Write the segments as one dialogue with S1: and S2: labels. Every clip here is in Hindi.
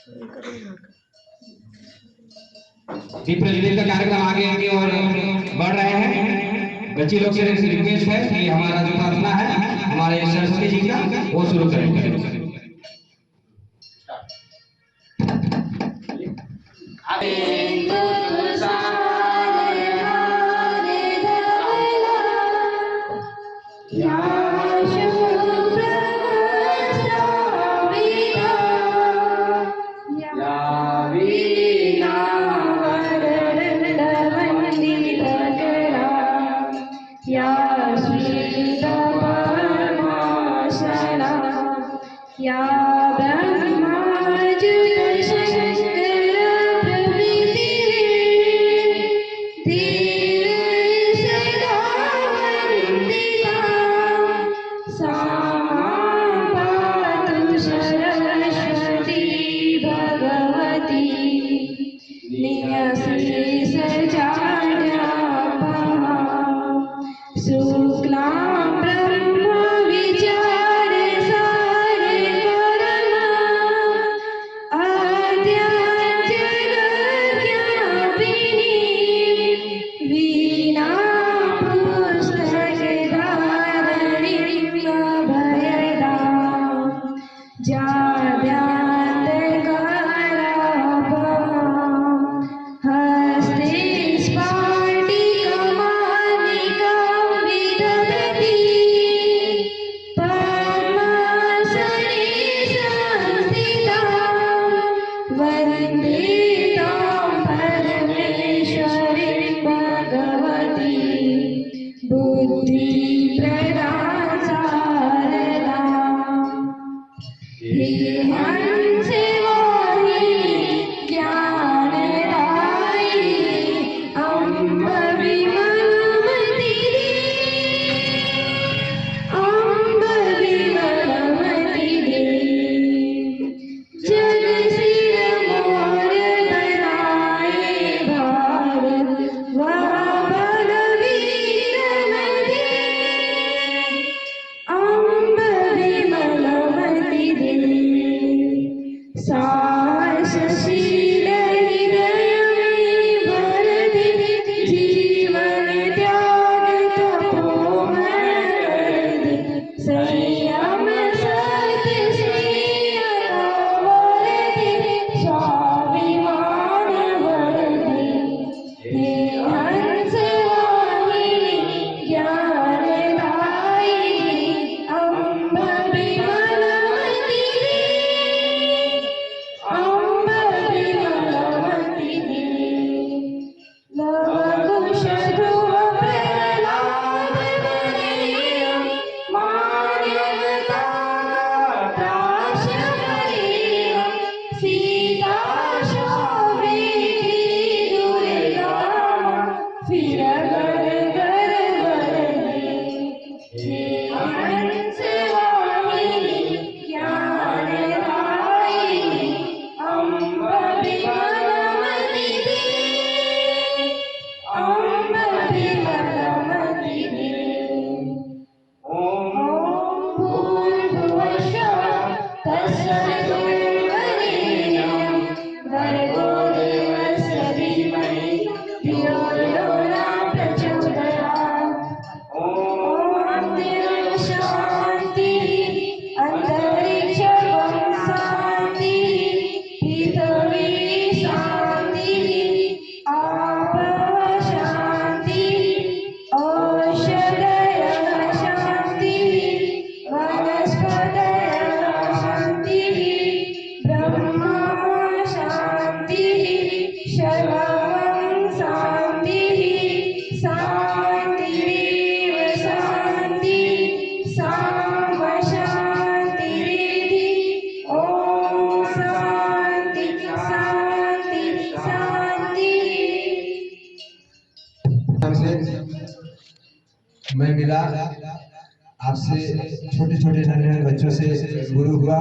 S1: दीप प्रज्वलित का कार्यक्रम आगे आगे और बढ़ रहे हैं। बच्चे लोग से रिक्वेस्ट है कि हमारा जो प्रार्थना है हमारे सरस्वती जी का वो शुरू करें।
S2: मैं मिला आपसे छोटे छोटे नन्हे बच्चों से गुरु हुआ,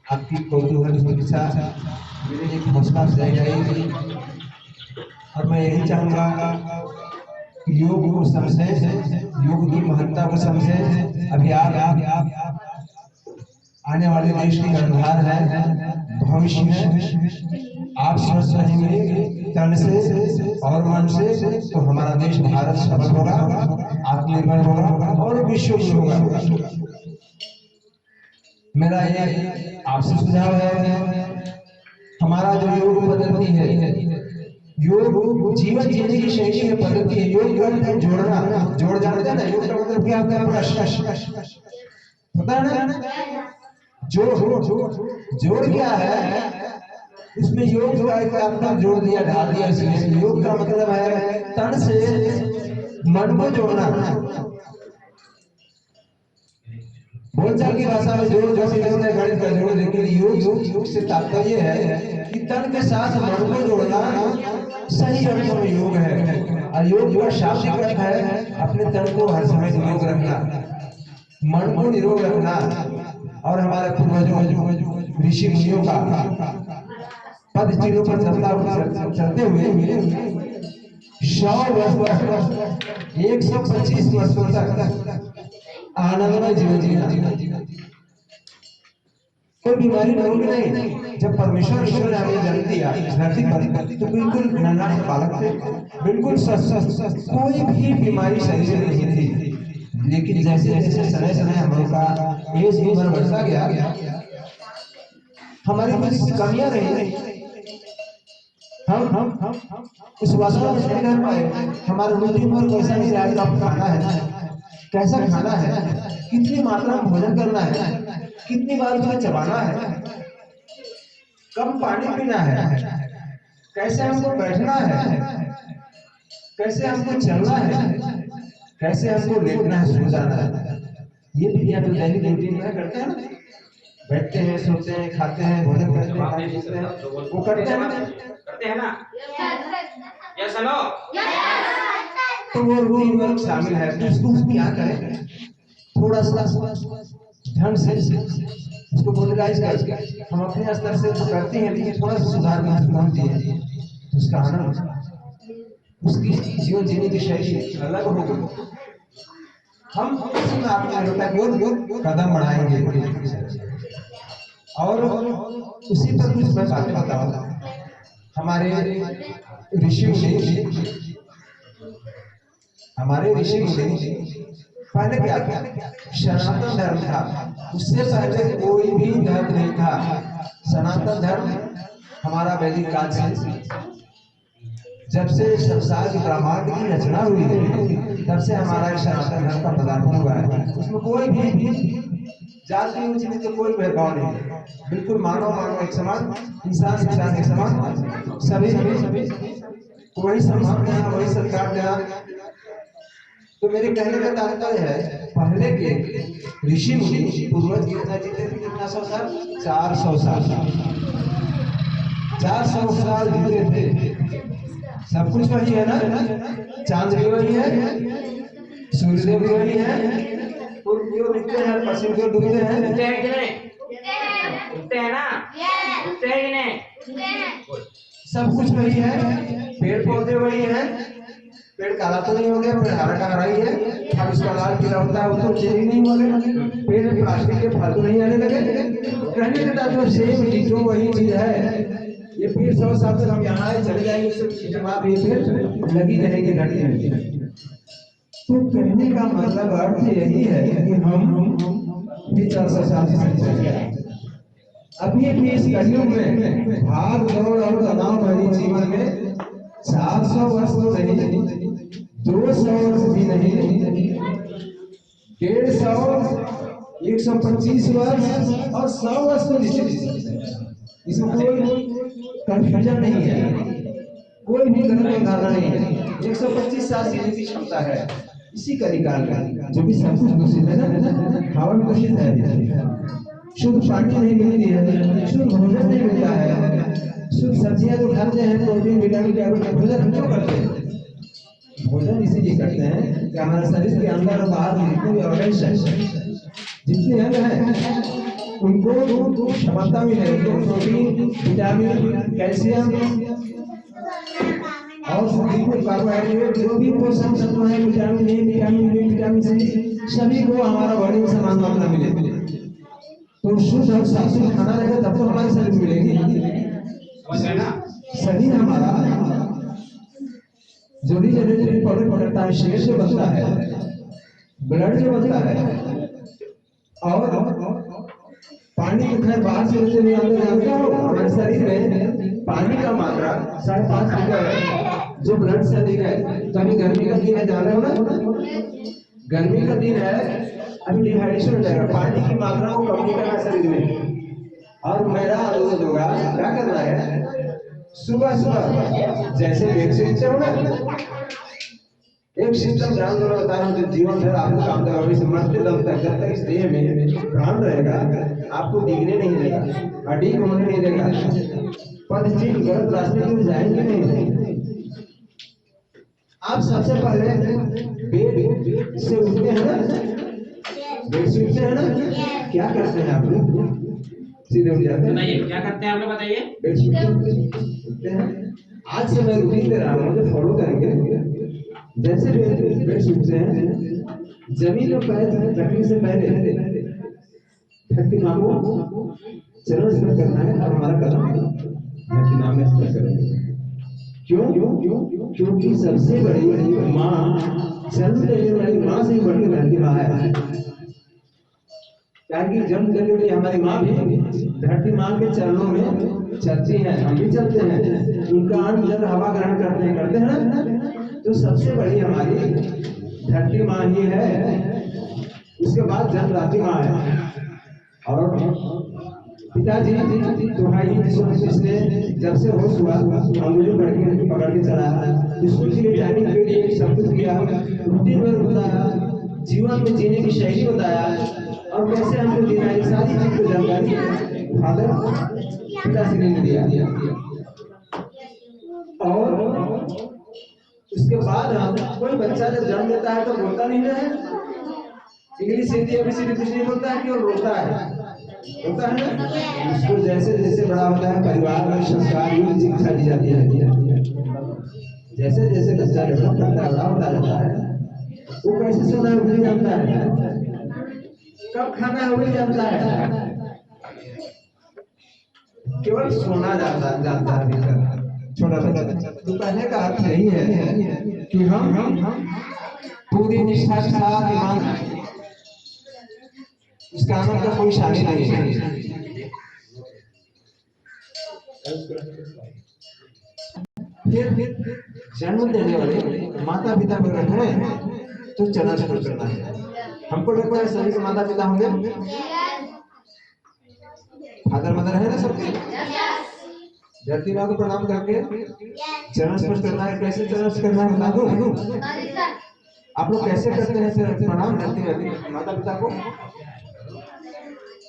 S2: आपकी कौतूहल परीक्षा मेरे लिए हौसला अफजाई रही और मैं यही चाहूँगा कि योग को समझे, योग की महत्ता को समझे। अभी आप आने वाले देश की कर्णधार है, भविष्य है। आप स्वस्थ रहेंगे तन से और मन से तो हमारा देश भारत सफल होगा, आत्मनिर्भर होगा और विश्व गुरु होगा। मेरा ये आपसे सुझाव है, हमारा जो योग पद्धति है, योग जीवन जीने की शैली है, पद्धति है। योग का मतलब जोड़ना, जोड़ जानते हैं ना, योग का मतलब क्या होता है? पता है ना? जोड़ क्या है? इसमें योग जो है आपका जोड़ दिया, ढाल दिया। इसमें योग का मतलब है तन से मन को जोड़ना। बोलचाल की भाषा में जोड़ जैसे होता है गणित का जोड़, लेकिन योग से तात्पर्य है कि तन के साथ मन को जोड़ना सही अर्थों में योग है। और योग का शाब्दिक अर्थ है अपने तन को हर समय निरोग रखना, मन को निरोग रखना। और हमारे पूर्वजों ऋषि मुनियों का पद चिन्हों पर चलते हुए 100 वर्ष 125 वर्षों तक आनंदमय जीवन जीना। कोई बीमारी होगी नहीं। जब परमेश्वर ईश्वर ने हमें जन्म दिया धरती पर तो बिल्कुल नन्हा बालक थे, बिल्कुल स्वस्थ, कोई भी बीमारी शरीर में नहीं थी। लेकिन जैसे जैसे समय समय हम लोग का एज उम्र बढ़ता गया, हमारी कुछ कमियां रही। हम उस वासना में नहीं रह पाए। हमारा रूटीन और कैसा नहीं रहा, कब खाना है, कैसा खाना है, कितनी मात्रा में भोजन करना है, कितनी बार उसे चबाना है, कब पानी पीना है, कैसे हमको बैठना है, कैसे हमको चलना है, कैसे हमको लेटना है, सो जाना है। ये विधियां तो दैनिक रूटीन में करते हैं ना। बैठते हैं, सोते हैं, खाते हैं, भोजन करते हैं, वो करते हैं ना।
S1: Yes hello.
S2: तो वो रूटीन वर्क शामिल है। तो उसको क्या करें, थोड़ा सा ढंग से उसको मोनिटाइज करके हम अपने स्तर से तो करते हैं, लेकिन थोड़ा सा सुधार में दिए उसका आनंद, उसकी जीवन जीने की शैली अलग होगी। हम इसी में आपके कदम बढ़ाएंगे। और उसी पर कुछ मैं बातें बताऊंगा। हमारे ऋषि मुनि पहले क्या था? सनातन धर्म था। उससे पहले कोई भी धर्म नहीं था। सनातन धर्म हमारा वैदिक काल से, जब से संसार की ब्रह्मांड की रचना हुई है, तब से हमारा सनातन धर्म का पदार्पण हुआ है। उसमें कोई भी जाति ऊंची नीच कोई भेदभाव नहीं, बिल्कुल मानव एक समान, इंसान एक समान, सभी वही सम्मान देना, वही सत्कार देना। तो मेरे कहने का तात्पर्य है, पहले के ऋषि मुनि पूर्वज कितना जीते थे? कितना 100 साल? 400 साल। 400 साल जीते थे। सब कुछ वही है ना, चांद भी वही है, सूर्यदेव भी वही है, क्यों दिखते हैं, पश्चिम क्यों डूबते हैं?
S1: उठते हैं ना, उठते हैं कि नहीं?
S2: सब कुछ वही है, पेड़ पौधे वही है। पेड़ काला तो नहीं हो गया, पेड़ हरा का हरा ही है। अब उसका लाल पीला होता है, वो तो चेंज नहीं हो गया। पेड़ में प्लास्टिक के फालतू नहीं आने लगे। कहने का तो सेम डिटो वही चीज है। ये पेड़ 100 साल तक हम यहाँ आए, चले जाएंगे, सब जवाब ये पेड़ लगी रहेगी घटी में। तो कहने का मतलब अर्थ यही है कि हम भी 400 साल से चल गए। अभी भी इस कलयुग में भाग दौड़ और तनाव भरी जीवन में 400 वर्ष तो नहीं, 200 वर्ष भी नहीं, 150, 125 वर्ष और 100 वर्ष तो निश्चित। इसमें कोई कंफ्यूजन नहीं है, कोई भी गलत धारणा नहीं है। 125 साल जीने की क्षमता है। इसी कलिकाल का जो भी सब कुछ दूषित है ना, हवा भी दूषित है, शुद्ध पानी नहीं मिलती है, शुद्ध भोजन नहीं मिलता है, शुद्ध सब्जियां जो खाते हैं, प्रोटीन विटामिन का भोजन हम क्यों करते हैं? भोजन इसीलिए करते हैं कि हमारे शरीर के अंदर और बाहर जितने भी ऑर्गन्स हैं, जितने अंग हैं, उनको क्षमता मिले, उनको प्रोटीन, विटामिन, कैल्शियम और कार्बोहाइड्रेट, जो भी पोषक तत्व है, vitamin A, vitamin B, vitamin C, सभी को हमारा बॉडी में समान मात्रा मिले। तो शुद्ध और सात्विक खाना रहेगा तब तो हमारे शरीर मिलेगी।
S1: समझ रहे ना?
S2: शरीर हमारा जो भी जनरेटिव प्रोडक्ट बनता है शेयर से बनता है, ब्लड से बनता है, और पानी को खैर बाहर से लेते हुए अंदर जानते हो हमारे शरीर में पानी का मात्रा 5.5 लीटर है जो ब्लड से अधिक है। तो अभी गर्मी का दिन है, जान रहे हो ना, गर्मी का दिन है, अभी डिहाइड्रेशन हो जाएगा, पानी की मात्रा को कम नहीं करना शरीर में। और मेरा अनुरोध होगा, क्या करना है, सुबह सुबह जैसे वैक्सीन से हो ना, एक सिस्टम ध्यान देना होता है जो जीवन भर आपको काम देगा, अभी से मरते दम तक, जब तक इस देह में प्राण रहेगा आपको डिगने नहीं देगा, अडीक होने नहीं देगा, पदचिन्ह गलत रास्ते में जाएंगे नहीं। आप सबसे पहले बेड से उठते हैं ना, बेड से उठते हैं ना, क्या करते हैं आप लोग? सीधे उठ जाते हैं?
S1: बताइए क्या करते हैं आप लोग, बताइए।
S2: बेड से उठते हैं। आज से मैं रूटीन दे रहा हूँ, मुझे फॉलो करेंगे। जैसे बेड से उठते हैं, जमीन में पैर रखने से पहले धरती माँ को चरण स्पर्श करना है, और हमारा कदम धरती माँ में स्पर्श करेंगे। क्योंकि सबसे बड़ी माँ, जन्म देने वाली माँ से बढ़ के धरती माँ है। ताकि जन्म देने वाली हमारी माँ भी धरती माँ के चरणों में चलती है, हम भी चलते हैं, उनका अन्न जल हवा ग्रहण करते हैं ना। तो सबसे बड़ी हमारी धरती माँ ही है, उसके बाद जन्मदात्री माँ है। और पिताजी तो भाई जिसने जब से होश हुआ अंगुली पकड़ के चला, स्कूल के लिए जाने के लिए सब कुछ किया, रूटीन वर्क बताया, जीवन में जीने की शैली बताया, और कैसे हमको जीना है, सारी चीज को जानकारी फादर पिताजी ने दिया। और उसके बाद हम, कोई बच्चा जब जन्म लेता है तो बोलता नहीं है, इंग्लिश हिंदी एबीसीडी कुछ नहीं बोलता है, केवल रोता है ना। उसको जैसे जैसे बड़ा होता है, परिवार में संस्कार युक्त शिक्षा दी जाती है। जैसे जैसे बच्चा डेवलप करता है, बड़ा होता जाता है, वो कैसे सोना है वो भी जानता है, कब खाना है वो भी जानता है, केवल सोना जानता है छोटा बच्चा। तो कहने का अर्थ यही है कि हम पूरी निष्ठा के साथ ईमान, इसका आनंद का कोई शामिल नहीं है। फिर जन्म देने वाले माता पिता को रखना है तो चरण स्पर्श करना है। हमको लगता है सभी के माता पिता होंगे, फादर मदर है ना सबके, धरती माँ को प्रणाम करके चरण स्पर्श करना है। कैसे चरण स्पर्श करना है बता दूं? आप लोग कैसे करते हैं प्रणाम धरती माता पिता को?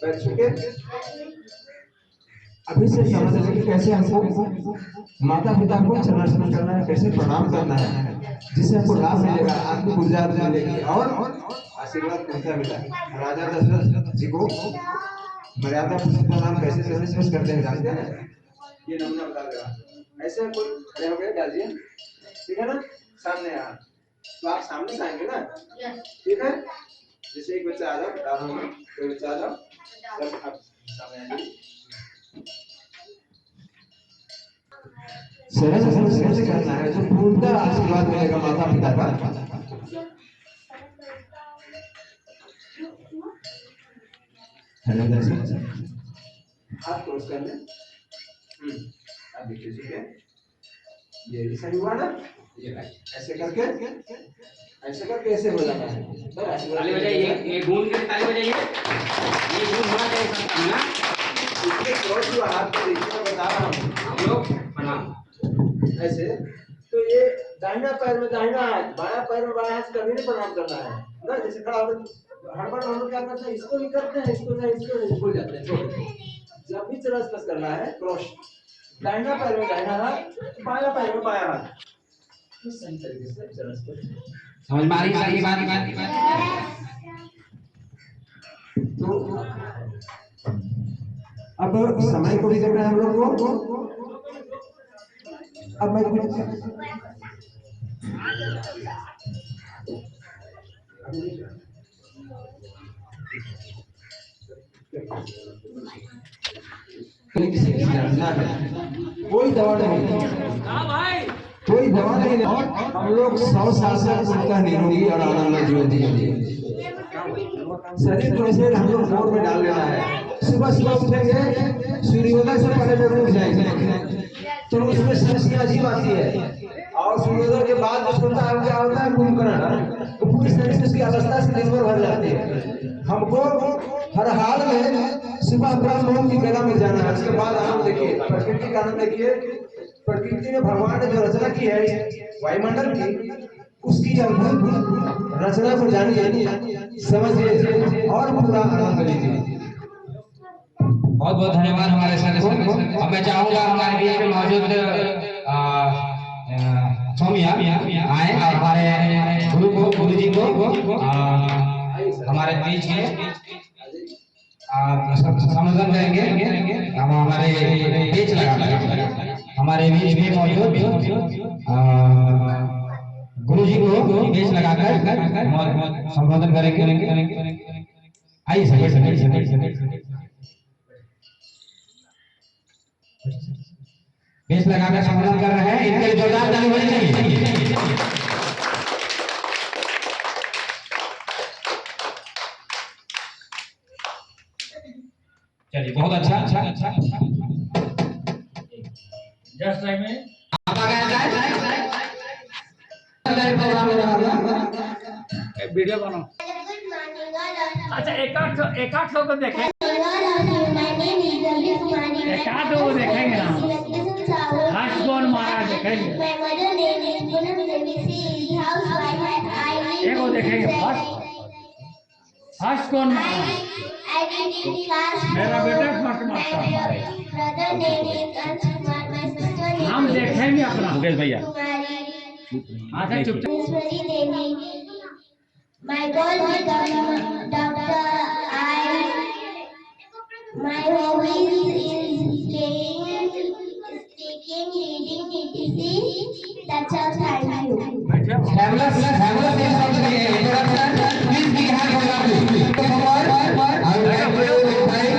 S2: बैठ चुके, अभी से समझ लें कि कैसे हमको माता पिता को चरण स्पर्श करना है, कैसे प्रणाम करना है, जिससे हमको लाभ मिलेगा, आत्मिक ऊर्जा मिलेगी और आशीर्वाद मिलता है। राजा दशरथ जी को मर्यादा प्रणाम कैसे चरण स्पर्श करते हैं जानते हैं? ये नमूना बता देगा। ऐसे कोई खड़े हो गए, डालिए, ठीक है ना, सामने आ, तो आप सामने से आएंगे ना, ठीक है। जैसे एक बच्चा आ जाओ, कोई बच्चा आ जाओ, जब आप सामने आइए, सरल से करना है तो पूर्णतः आशीर्वाद मिलेगा माता पिता का। हेलो दर्शक, हाथ क्रॉस कर ले, आप देखिए, ठीक है, ये सही हुआ ना, ये ऐसे करके ऐसे हो जाना है।
S1: ताली बजाइए, ये गूंज के ताली बजाइए, ये गूंज होना चाहिए सबका ना।
S2: इसके क्रॉस हुआ हाथ को देखिए, मैं बता रहा हूँ
S1: हम लोग प्रणाम
S2: ऐसे। तो ये दाहिना पैर में दाहिना हाथ, बायां पैर में बायां हाथ कभी नहीं प्रणाम करना है ना। जैसे खड़ा होकर हड़बड़ हम लोग क्या करते हैं, इसको भी करते हैं, इसको नहीं भूल जाते हैं। जब भी चरण स्पर्श करना है, क्रॉस, दाहिना पैर में दाहिना हाथ, बायां पैर में बायां हाथ, सही तरीके से चरण स्पर्श।
S1: समझ में आ रही है बात?
S2: तो अब समय को भी देखना है हम लोग को। अब मैं कोई दवा नहीं, कोई दवा नहीं। हम लोग 100 साल से उनका निरोगी और आनंद जीवन जिएंगे। शरीर को ऐसे हम लोग मोड़ में डाल लेना है। सुबह सुबह उठेंगे, सूर्योदय से पहले जरूर उठ जाएंगे, तो उसमें सांस की अजीब आती है। और सूर्योदय के बाद जो होता है क्या होता है, कुंभकर्ण, तो पूरी शरीर से उसकी अवस्था से निर्भर भर जाती है। हमको हर हाल में सुबह ब्रह्म मुहूर्त की बेला में जाना है। उसके बाद आनंद देखिए, प्रकृति का आनंद देखिए। प्रकृति में भगवान ने जो रचना की है वायुमंडल की, उसकी अद्भुत रचना को जानिए, समझिए और पूरा आनंद लीजिए।
S1: बहुत बहुत धन्यवाद हमारे सर को। अब मैं चाहूंगा हमारे बीच में मौजूद सौम्या आए और हमारे गुरु जी को हमारे बीच में संबोधन करेंगे। हम हमारे पेच लगा हमारे बीच में मौजूद गुरु जी को पेच लगाकर संबोधन करेंगे। आइए सर बेस लगाकर संबोधन कर रहे हैं। इनके लिए जोरदार ताली होनी चाहिए। चलिए बहुत अच्छा जस्ट टाइम में आप आ गए वीडियो बनाओ। अच्छा एक आठ लोग देखें, एक आध लोग देखेंगे ना, फर्स्ट कौन मारा देखेंगे, एक वो देखेंगे फर्स्ट कौन मारा। मेरा बेटा फर्स्ट मारता है। हम देखेंगे अपना मुकेश भैया। अच्छा चुपचाप।
S3: My goal is become doctor. My hobbies is speaking, reading, etc. That's all. Thank you.
S1: Fabulous introduction. Please big hand for that. I would like to thank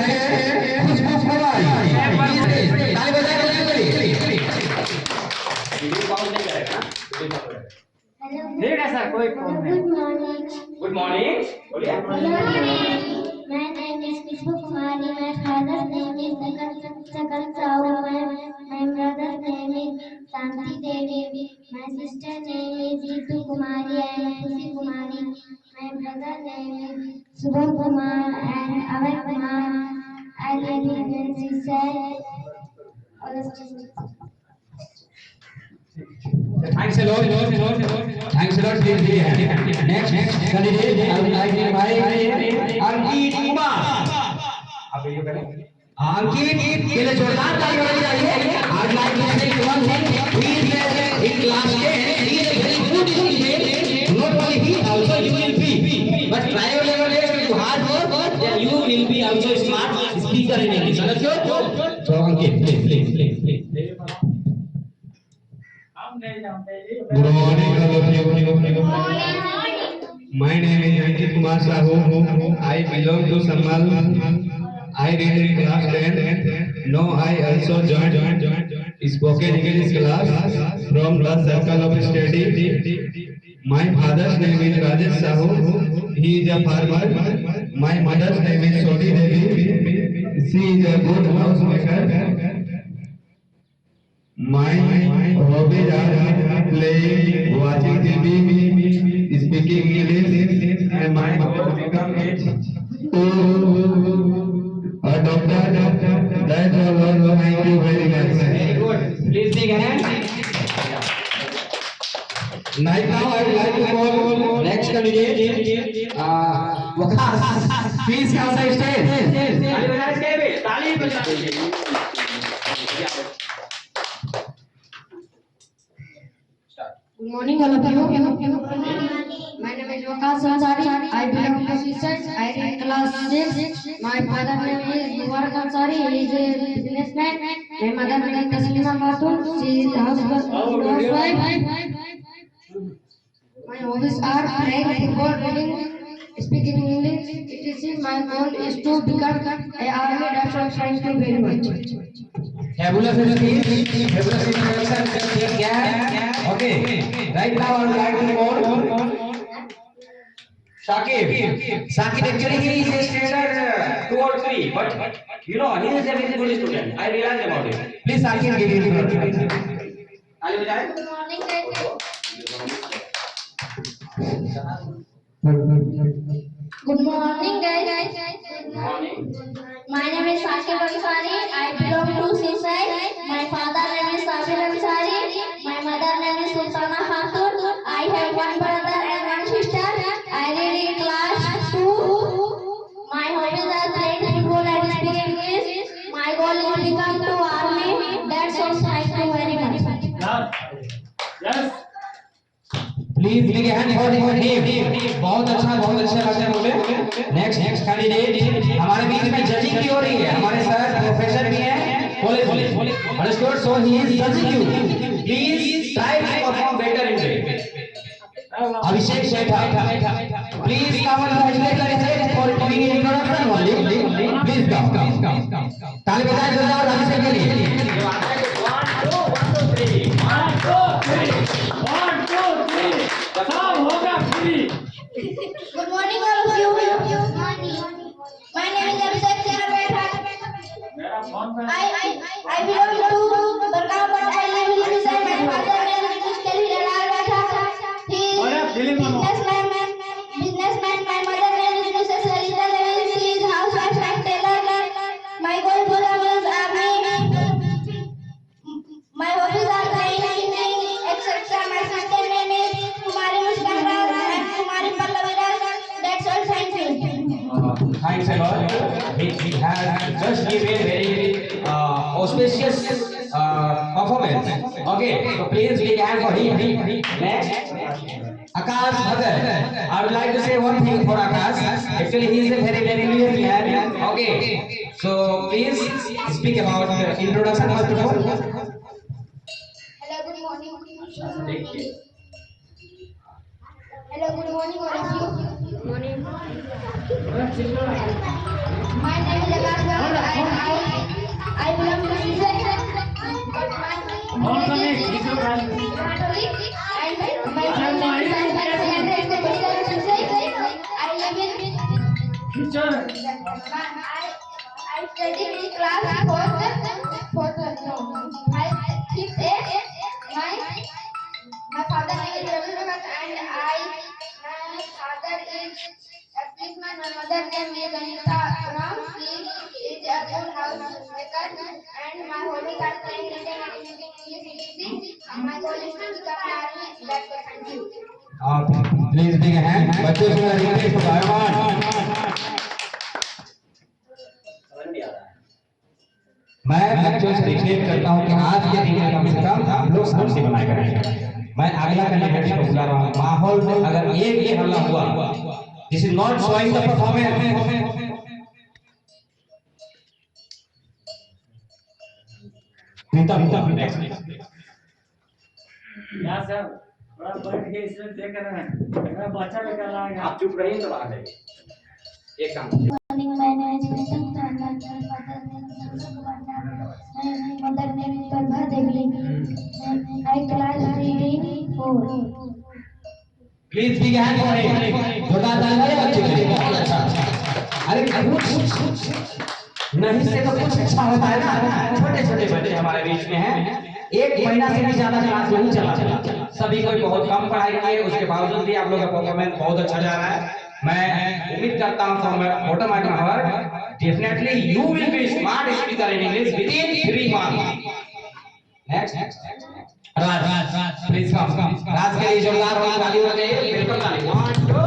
S1: Khushbu Pawar. ताली बजाएं। ठीक है सर, कोई प्रॉब्लम नहीं। गुड मॉर्निंग बोलिए।
S3: My name is Khushbu Kumari. My father's name is Sakal Rao. My brother's name is Santi Devi. My sister's name is Ritu Kumari and Khushi Kumari. My brother's name is Subham Kumar and Abhay Kumar. I live in Sisal.
S1: Thanks a lot. Thanks a lot. Next candidate, I would like to invite Ankit Kumar. आप ये करें। अंकित के लिए जोरदार ताली होनी चाहिए। I'd like to say one thing. He is in class 10. He is a very good student. Not only he, also you will be. But try your level best to hard work. Then you will be also smart speaker in English. Understood? So Ankit, please.
S4: Good morning, all of you. My name is Ankit Kumar Sahu. I belong to Sammal. I read in class 10. Now I also joined spoken English class from the circle of study. My father's name is Rajesh Sahu. He is a farmer. My mother's name is Soti Devi. She is a good housemaker. My hobbies are playing, watching TV, speaking English, and my goal become a doctor. That's all. Thank you very much.
S1: Very good. Please take a hand. Right now, I would like to call next candidate, Waqas. Please come on the stage. ताली बजाइए।
S5: Good morning, all of you. My name is Waqas Ansari. I belong to Sisters. I read class 6. My father name is Mubarak Ansari. He is a businessman. My mother name is Taslima Khatun. She is a housewife. My hobbies are playing football, reading, speaking English, etc. My goal is to become an army. That's all. Thank you very much.
S1: Fabulous speech, fabulous introduction. Take care. Okay. Right now I would like to call Shakib. Shakib actually he is a standard 2 or 3, but you know he is a very good student. I realized about it. Please Shakib give him introduction. Ali bajaye.
S3: Good morning, guys. Good morning, guys.
S1: Good morning.
S3: My name is Shakib Ansari. I belong to Seaside. My father name is Sabir Ansari. My mother name is Sultana Khatun. I have one brother and one sister. I read in class 2. My hobbies are playing football and speaking English. My goal is to become to army. That's all. Thank you very much.
S6: Yes.
S1: Please big hand for him. बहुत अच्छा भाषण बोले. Next कैंडिडेट हमारे बीच में जजिंग भी हो रही है. हमारे सर प्रोफेसर भी हैं. College. Understood? So he is judging you. Please try to perform better in it. Abhishek Shetha. Please come and congratulate him for giving introduction only. Please come. ताली बजाएं जोरदार अभिषेक के लिए.
S6: 1 2 3 सब होगा free.
S3: Good morning, all of you. My name is Abhishek Shetha.
S6: मेरा फोन पे
S3: I belong to Bargaon, but I live in Seaside. My father name is Mushkil Hilal Ratha. He is businessman. My mother name is Mrs. Salita Devi. She is housewife and tailor. My goal is to become army. My hobbies are playing, singing, etc. My sister name is Kumari Muskan Rao and Kumari Pallavi Rao. That's all. Thank you.
S1: Thanks a lot. He has just given very auspicious performance. Okay, so please big hand for him. Next, Akash Bhagat. I would like to say one thing for Akash. Actually, he is a very brilliant man. Okay, so please speak about the introduction first of all.
S3: Hello, good morning. Hello, good morning, all of you. Good morning. My name is Akash Bhagat. I belong to Seaside. But my village is Himatoli, and my friend name is Seaside. I live in. I study in class 4th. No, I 6th A. My father name is Ravi Bhagat and my father is Krishna. My mother name is Anita Ram. She is a good housemaker and my hobbies are playing, reading and speaking English. My goal is to become army. That's all. Thank you.
S1: Please big hand. बच्चों से रिक्वेस्ट है भगवान. मैं बच्चों से रिक्वेस्ट करता हूँ कि आज के दिन में कम से कम हम लोग शांति बनाए रखें. मैं अगला कैंडिडेट को बुला रहा हूँ. माहौल में अगर एक भी हल्ला हुआ, this is not showing the performance.
S6: या सर थोड़ा बैठ के इसमें देख रहे हैं. मेरा बच्चा लेकर आएगा.
S1: आप चुप रहिए तो बात है. एक काम.
S3: Morning, my name is Pritam Thakur. My father name is Sundar. My mother name is Prabha Devi. I class 3 4.
S1: Please big hand for him. जोरदार ताली बजाइए बच्चे के लिए. बहुत अच्छा. अरे कुछ नहीं से तो कुछ अच्छा होता है ना. छोटे बच्चे हमारे बीच में हैं. 1 महीना से भी ज्यादा क्लास नहीं चला. सभी कोई बहुत कम पढ़ाई किए, उसके बावजूद भी आप लोगों का परफॉर्मेंस बहुत अच्छा जा रहा है. मैं उम्मीद करता हूं from bottom of my heart definitely you will be smart speaker in English within 3 months. Next Raj please come. Raj के लिए जोरदार होगी ताली हो जाए. बिल्कुल ताली. 1 2.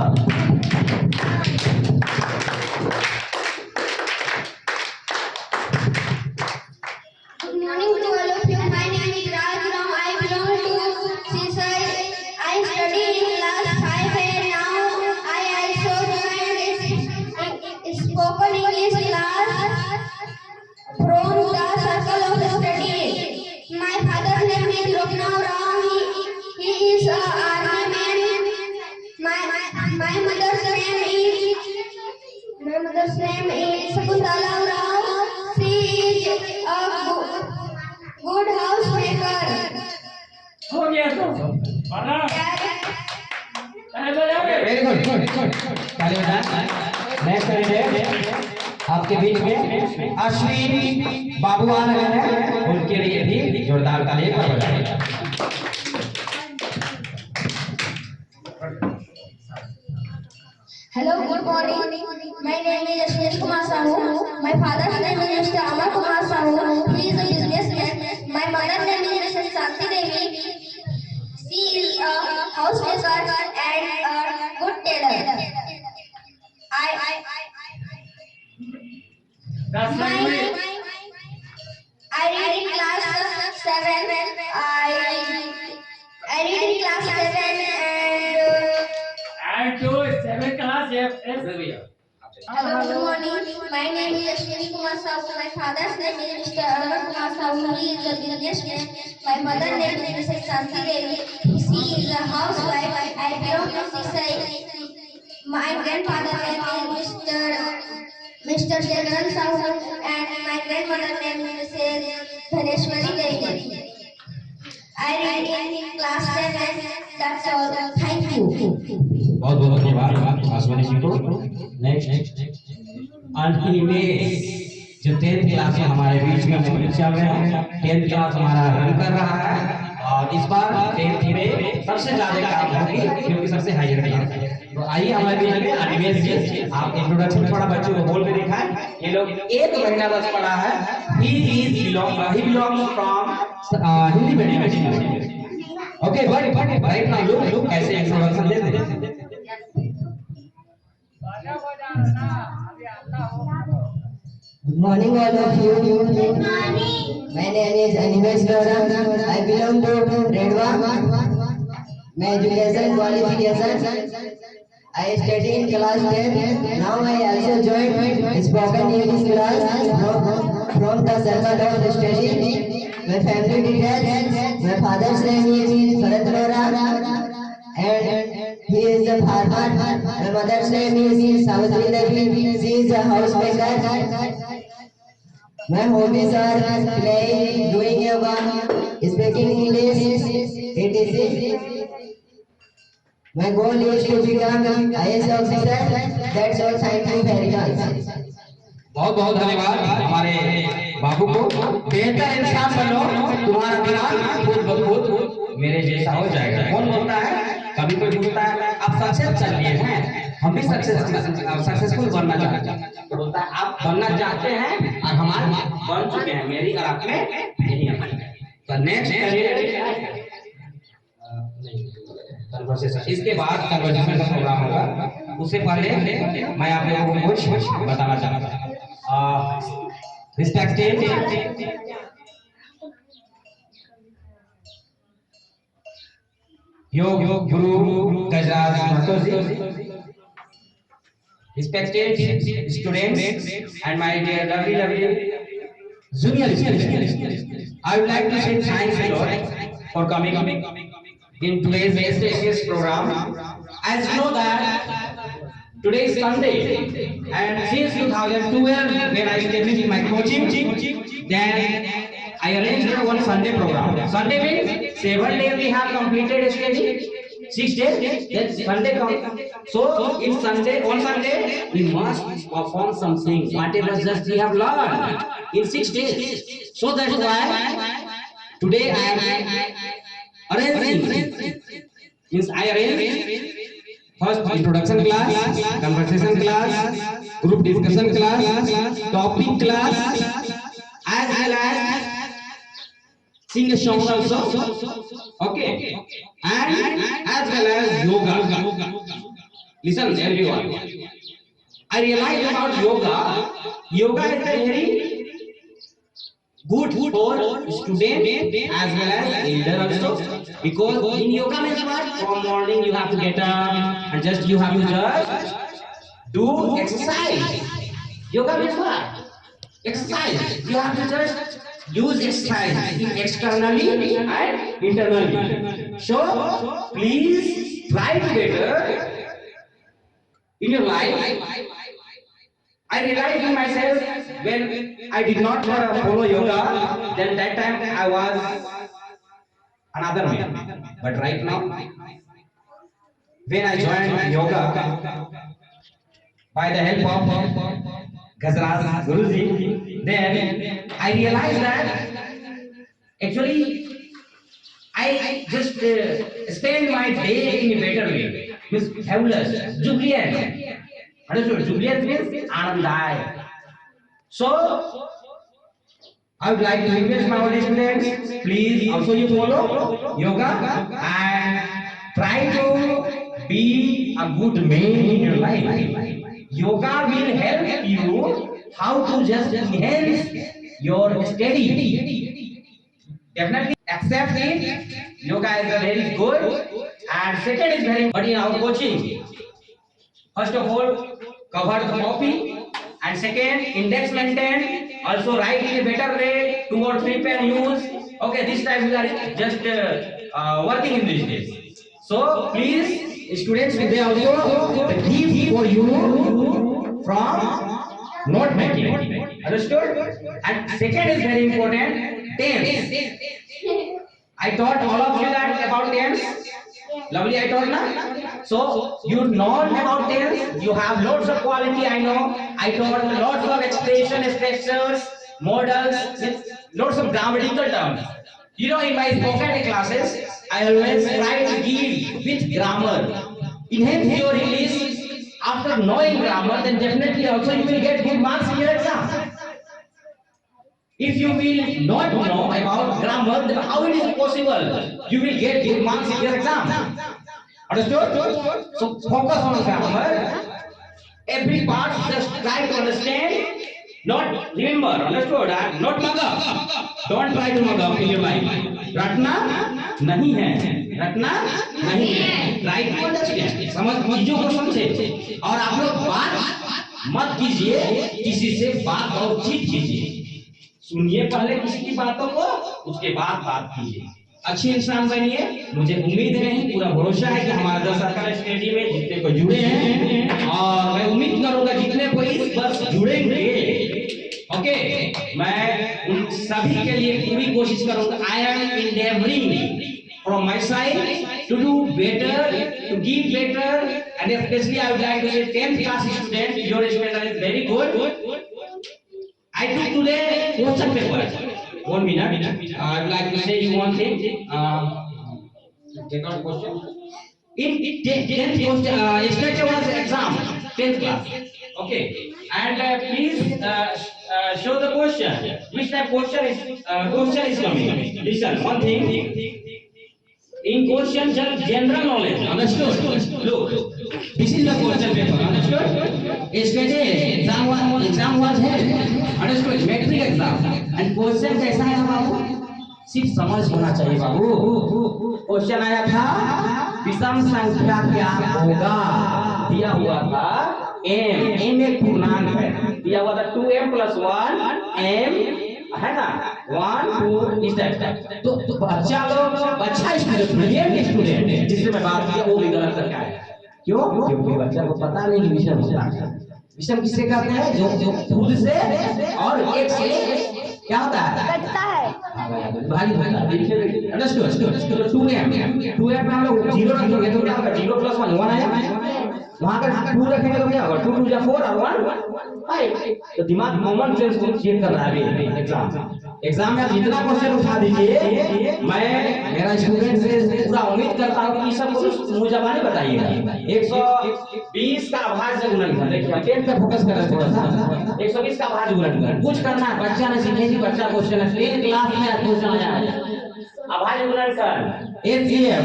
S3: Good morning to all of you. My name is Raj Ram. I belong to Seaside. I study in class 5 and now I also joined spoken English class from the circle of study. My father's name is Loknath Rao. He is an army man. My mother's name is Sakuntala Rao. She is a
S6: है तो पढ़ा
S1: वेरी गुड ताली बजाएं। नेक्स्ट कैंडिडेट आपके बीच में अश्विन बाबू आ रहे हैं, उनके लिए भी जोरदार ताली एक बार बजाएं।
S3: Hello, good morning. My name is Ashwini Kumar Sahu. My father's name is Mr. Amar Kumar Sahu. He is a businessman. My mother's name is Mrs. Santi Devi. She is a housemaker and a good tailor.
S6: That's
S3: My
S6: right.
S3: I read in class 7. I read in class 7
S6: And to 7th class, yes.
S3: Hello, good morning. My name is Ashwini Kumar Sahu. My father's name is Mr. Amar Kumar Sahu. He is a businessman. My mother's name is Mrs. Santi Devi. She is a housewife. I belong to Sisai. My grandfather's name is Mr. Shekaran Sahu and my grandmother's name is Mrs. Dhaneshwari Devi. I read in class 7. That's all. Thank you.
S1: बहुत बहुत धन्यवाद अश्विनी जी को। नेक्स्ट अल्टीमेट जो 10th क्लास में हमारे बीच में परीक्षा में 10th क्लास हमारा रन कर रहा है और इस बार 10th में सबसे ज्यादा काम होगी क्योंकि सबसे हाई रही है। तो आइए हमारे बीच में अनिमेश जी, आप इंट्रोडक्शन थोड़ा बच्चों को बोल के दिखाएं। ये लोग एक महीना बस पढ़ा है। He belong from Hindi medium. Okay but right now look ऐसे इंट्रोडक्शन दे दें।
S7: Good morning, all of you.
S3: Good morning.
S7: My name is Animesh Gowda. I belong to Redwa. My education qualification. I study in class 10. Now I also joined spoken English class from the circle of study. My family details. My father's name is Bharat Lora. And he is a farmer. My mother's name is Savitri Devi. She is a housemaker. My hobbies are playing, doing yoga, speaking English, etc. My goal is to become IAS officer. That's all. Thank you very much.
S1: बहुत बहुत धन्यवाद हमारे बाबू को। बेहतर इंसान बनो, तुम्हारा दिमाग खुद ब खुद मेरे जैसा हो जाएगा। कौन बोलता है? कभी कोई बोलता है आप सक्सेस चल लिए हैं, हम भी सक्सेसफुल बनना चाहते हैं। तो बोलता है आप बनना चाहते हैं और हमारे बन चुके हैं, मेरी और आप में यही अंतर है। तो नेक्स्ट इसके बाद कन्वर्सेशन का प्रोग्राम होगा। उससे पहले मैं आप लोगों को कुछ बताना चाहता हूँ। Respected Yog Guru Gajraj Mato ji, respected students and my dear lovely junior students, I would like to say thanks a lot for coming in today's STS program. As you know that today is Sunday, and since 2012 when I started my coaching, then I arranged one Sunday program. Sunday means 7 days we have completed study, 6 days, then Sunday comes. So in Sunday, on Sunday, we must perform something, whatever just we have learned in 6 days. So that's why today I am arranging, means I arranged first introduction class, conversation class, group discussion class, topic class, as well as sing a song also, okay, and as well as yoga. Listen everyone, I realized about yoga. Yoga is a very good for student as well as elder also, because in yoga means what? From morning you have to get up and just you have to just do exercise. Yoga means what? Exercise. You have to just use exercise externally and internally. So please try to better in your life. I realized in myself when I did not follow yoga, then that time I was another man. But right now, when I joined yoga by the help of Gazraj Guruji, then I realized that actually I just spend my day in a better way. Means fabulous, jubilant. Understood? Jubilant means Anandai. So I would like to request my audience students, please also you follow yoga and try to be a good man in your life. Yoga will help you how to just enhance your study. Definitely accept it. Yoga is a very good. And second is very, but in our coaching, first of all, cover the copy, and second, index maintain. Also write in a better way. 2 or 3 pen use. Okay, this time we are just working in these days. So please, students, they also the tips for you from note making. Understood? And second is very important. Tense. I taught all of you that about tense. Lovely, I told na. So you know about tense. You have lots of quality. I know. I taught lots of expression, structures, models, with lots of grammatical terms. You know, in my spoken classes, I always try to give with grammar. Enhance your English. After knowing grammar, then definitely also you will get good marks in your exam. If you will not know about grammar, then how it is possible you will get good marks in your exam? Understood? So focus on grammar. Every part just try to understand. Not remember, understood? Not mug up. Don't try to mug up in your life. रटना नहीं है. रटना नहीं है. Try to understand. समझ चीजों को समझे. और आप लोग बात मत कीजिए किसी से बात और चीत कीजिए. सुनिए पहले किसी की बातों को, उसके बाद बात कीजिए. अच्छे इंसान बनिए. मुझे उम्मीद नहीं, पूरा भरोसा है कि हमारे 10 सरकारी स्टडी में जितने को जुड़े हैं, और मैं उम्मीद करूंगा जितने को इस वर्ष जुड़ेंगे, ओके, मैं उन सभी के लिए पूरी कोशिश करूंगा. I am endeavoring from my side to do better, to give better, and especially I would like to say 10th class student, your student is very good. I took today question paper. 1 minute. I would like to say you one thing. Take out question. In 10th question, yesterday was exam, 10th class. Okay. And please show the question. Which type question is coming? Listen, one thing. In question, general knowledge. Understood? Look, this is the question paper. Understood? Yesterday exam was held. Understood? Metric exam. And question कैसा है बाबू? सिर्फ समझ होना चाहिए बाबू. क्वेश्चन आया था विषम संख्या क्या होगा. दिया हुआ था m एक पूर्णांक है. दिया हुआ था 2m + 1 m है ना, 1 2 इस टाइप. तो बच्चा लोग अच्छा स्टूडेंट जिससे मैं बात किया वो भी गलत करके आया. क्यों? क्योंकि बच्चा को पता नहीं कि विषम होता है. विषम किससे कहते हैं? जो खुद से और एक से क्या होता है? कटता है. भारी होता है. अंडरस्टूड? 2m में हम लोग 0 रखेंगे तो क्या होगा? 0 + 1 1 आया. वहां पर 2 रखेंगे तो क्या होगा? 2 2 = 4 और 1 5. तो दिमाग कॉमन सेंस को चेक कर रहा है एग्जाम में. आप जितना क्वेश्चन उठा दीजिए, मैं मेरा स्टूडेंट से पूरा उम्मीद करता हूं कि सब कुछ मुझे जबानी बताइएगा. 120 का अभाज्य गुणनखंड. देखिए 10 पे फोकस कर रहे हैं थोड़ा सा. 120 का अभाज्य गुणनखंड कुछ करना है. बच्चा ने सीखे कि बच्चा क्वेश्चन है 10 क्लास में क्वेश्चन आया अभाज्य गुणनखंड एचसीएफ.